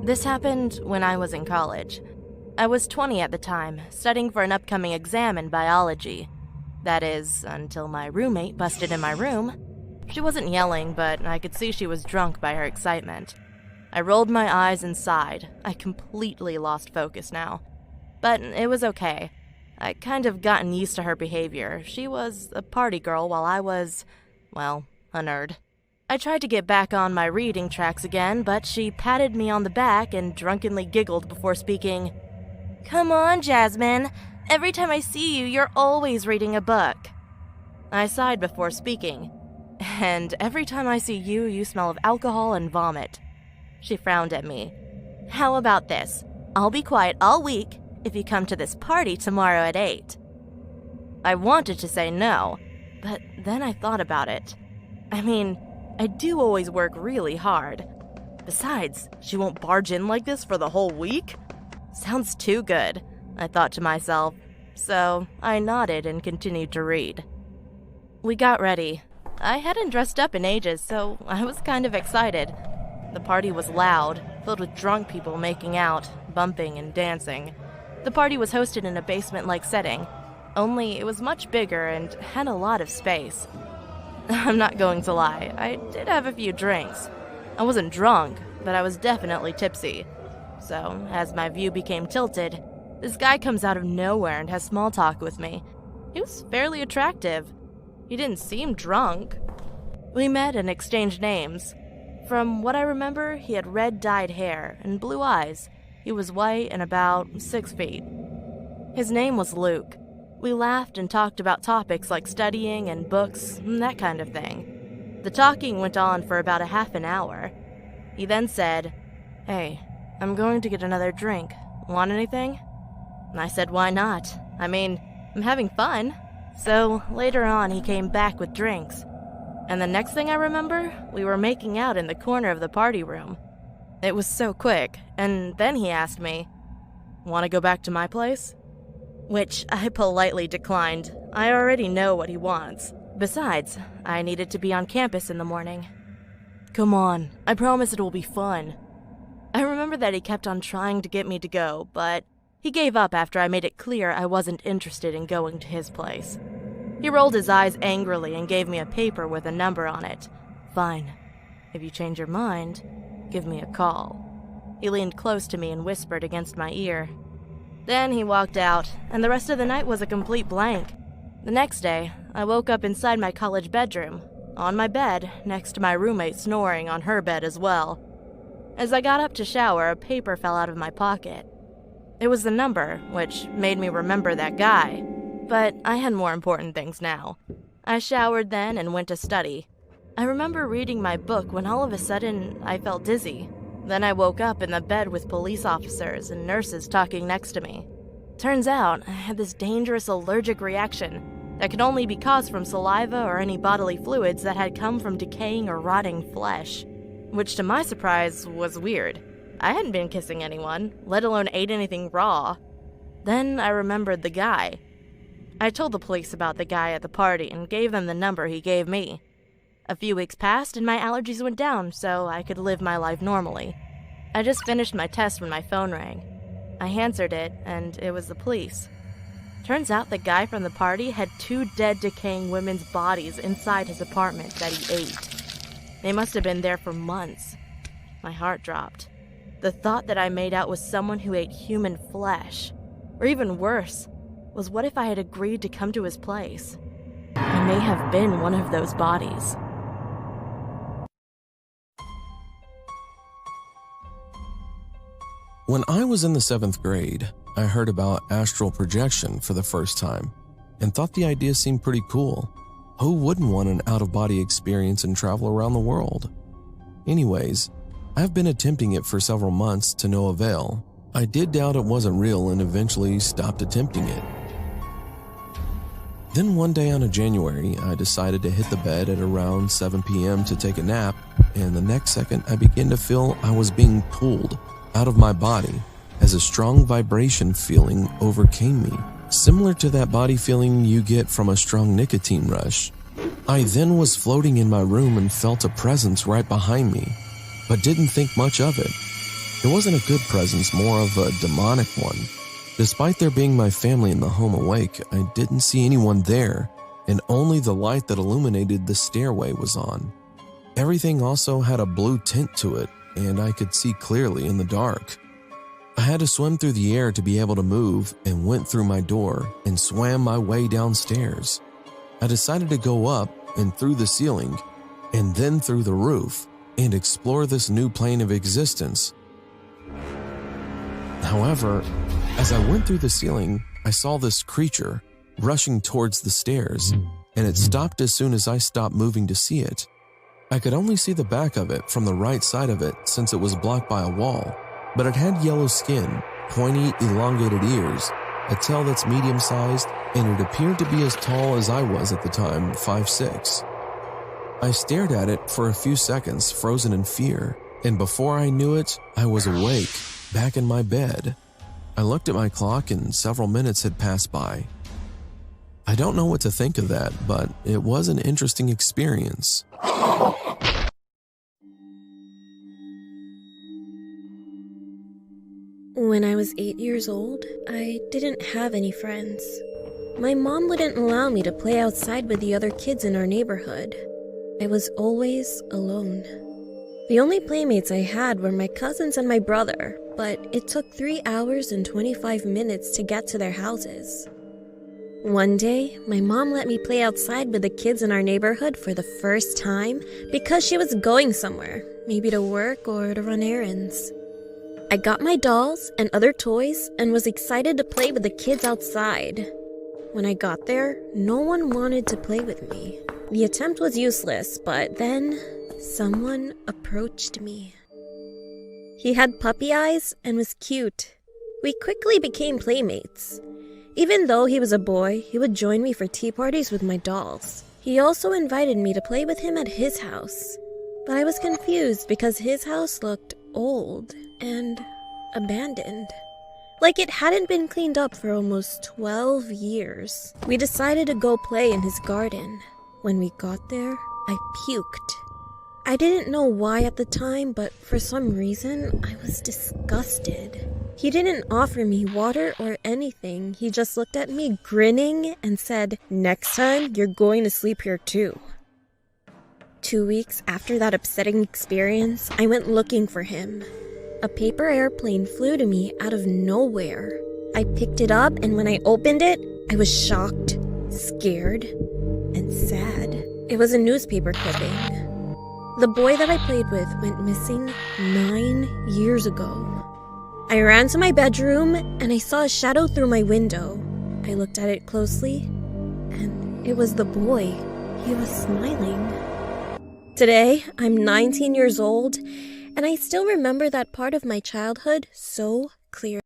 This happened when I was in college. I was 20 at the time, studying for an upcoming exam in biology. That is, until my roommate busted in my room. She wasn't yelling, but I could see she was drunk by her excitement. I rolled my eyes and sighed. I completely lost focus now. But it was okay. I'd kind of gotten used to her behavior. She was a party girl while I was, well, a nerd. I tried to get back on my reading tracks again, but she patted me on the back and drunkenly giggled before speaking. "Come on, Jasmine. Every time I see you, you're always reading a book." I sighed before speaking. "And every time I see you, you smell of alcohol and vomit." She frowned at me. "How about this? I'll be quiet all week if you come to this party tomorrow at 8. I wanted to say no, but then I thought about it. I mean, I do always work really hard. Besides, she won't barge in like this for the whole week? Sounds too good, I thought to myself, so I nodded and continued to read. We got ready. I hadn't dressed up in ages, so I was kind of excited. The party was loud, filled with drunk people making out, bumping and dancing. The party was hosted in a basement-like setting, only it was much bigger and had a lot of space. I'm not going to lie, I did have a few drinks. I wasn't drunk, but I was definitely tipsy. So, as my view became tilted, this guy comes out of nowhere and has small talk with me. He was fairly attractive. He didn't seem drunk. We met and exchanged names. From what I remember, he had red-dyed hair and blue eyes. He was white and about 6 feet. His name was Luke. We laughed and talked about topics like studying and books and that kind of thing. The talking went on for about a half an hour. He then said, "Hey, I'm going to get another drink. Want anything?" And I said, "Why not? I mean, I'm having fun." So later on, he came back with drinks. And the next thing I remember, we were making out in the corner of the party room. It was so quick, and then he asked me, "Want to go back to my place?" Which I politely declined. I already know what he wants. Besides, I needed to be on campus in the morning. "Come on, I promise it will be fun." I remember that he kept on trying to get me to go, but he gave up after I made it clear I wasn't interested in going to his place. He rolled his eyes angrily and gave me a paper with a number on it. "Fine. If you change your mind, give me a call." He leaned close to me and whispered against my ear. Then he walked out, and the rest of the night was a complete blank. The next day, I woke up inside my college bedroom, on my bed, next to my roommate snoring on her bed as well. As I got up to shower, a paper fell out of my pocket. It was the number, which made me remember that guy. But I had more important things now. I showered then and went to study. I remember reading my book when all of a sudden I felt dizzy. Then I woke up in the bed with police officers and nurses talking next to me. Turns out I had this dangerous allergic reaction that could only be caused from saliva or any bodily fluids that had come from decaying or rotting flesh. Which to my surprise was weird. I hadn't been kissing anyone, let alone ate anything raw. Then I remembered the guy. I told the police about the guy at the party and gave them the number he gave me. A few weeks passed and my allergies went down so I could live my life normally. I just finished my test when my phone rang. I answered it and it was the police. Turns out the guy from the party had 2 dead, decaying women's bodies inside his apartment that he ate. They must have been there for months. My heart dropped. The thought that I made out with someone who ate human flesh, or even worse, was what if I had agreed to come to his place? I may have been one of those bodies. When I was in the 7th grade, I heard about astral projection for the first time and thought the idea seemed pretty cool. Who wouldn't want an out-of-body experience and travel around the world? Anyways, I've been attempting it for several months to no avail. I did doubt it wasn't real and eventually stopped attempting it. Then one day on a January, I decided to hit the bed at around 7 p.m. to take a nap, and the next second I began to feel I was being pulled out of my body as a strong vibration feeling overcame me, similar to that body feeling you get from a strong nicotine rush. I then was floating in my room and felt a presence right behind me, but didn't think much of it. It wasn't a good presence, more of a demonic one. Despite there being my family in the home awake, I didn't see anyone there, and only the light that illuminated the stairway was on. Everything also had a blue tint to it, and I could see clearly in the dark. I had to swim through the air to be able to move and went through my door and swam my way downstairs. I decided to go up and through the ceiling and then through the roof and explore this new plane of existence. However, as I went through the ceiling, I saw this creature rushing towards the stairs, and it stopped as soon as I stopped moving to see it. I could only see the back of it from the right side of it since it was blocked by a wall, but it had yellow skin, pointy, elongated ears, a tail that's medium-sized, and it appeared to be as tall as I was at the time, 5'6". I stared at it for a few seconds, frozen in fear, and before I knew it, I was awake, back in my bed. I looked at my clock and several minutes had passed by. I don't know what to think of that, but it was an interesting experience. When I was 8 years old, I didn't have any friends. My mom wouldn't allow me to play outside with the other kids in our neighborhood. I was always alone. The only playmates I had were my cousins and my brother, but it took 3 hours and 25 minutes to get to their houses. One day, my mom let me play outside with the kids in our neighborhood for the first time because she was going somewhere, maybe to work or to run errands. I got my dolls and other toys and was excited to play with the kids outside. When I got there, no one wanted to play with me. The attempt was useless, but then someone approached me. He had puppy eyes and was cute. We quickly became playmates. Even though he was a boy, he would join me for tea parties with my dolls. He also invited me to play with him at his house. But I was confused because his house looked old and abandoned. Like it hadn't been cleaned up for almost 12 years. We decided to go play in his garden. When we got there, I puked. I didn't know why at the time, but for some reason, I was disgusted. He didn't offer me water or anything. He just looked at me grinning and said, "Next time, you're going to sleep here too." 2 weeks after that upsetting experience, I went looking for him. A paper airplane flew to me out of nowhere. I picked it up, and when I opened it, I was shocked, scared, and sad. It was a newspaper clipping. The boy that I played with went missing 9 years ago. I ran to my bedroom, and I saw a shadow through my window. I looked at it closely, and it was the boy. He was smiling. Today, I'm 19 years old, and I still remember that part of my childhood so clearly.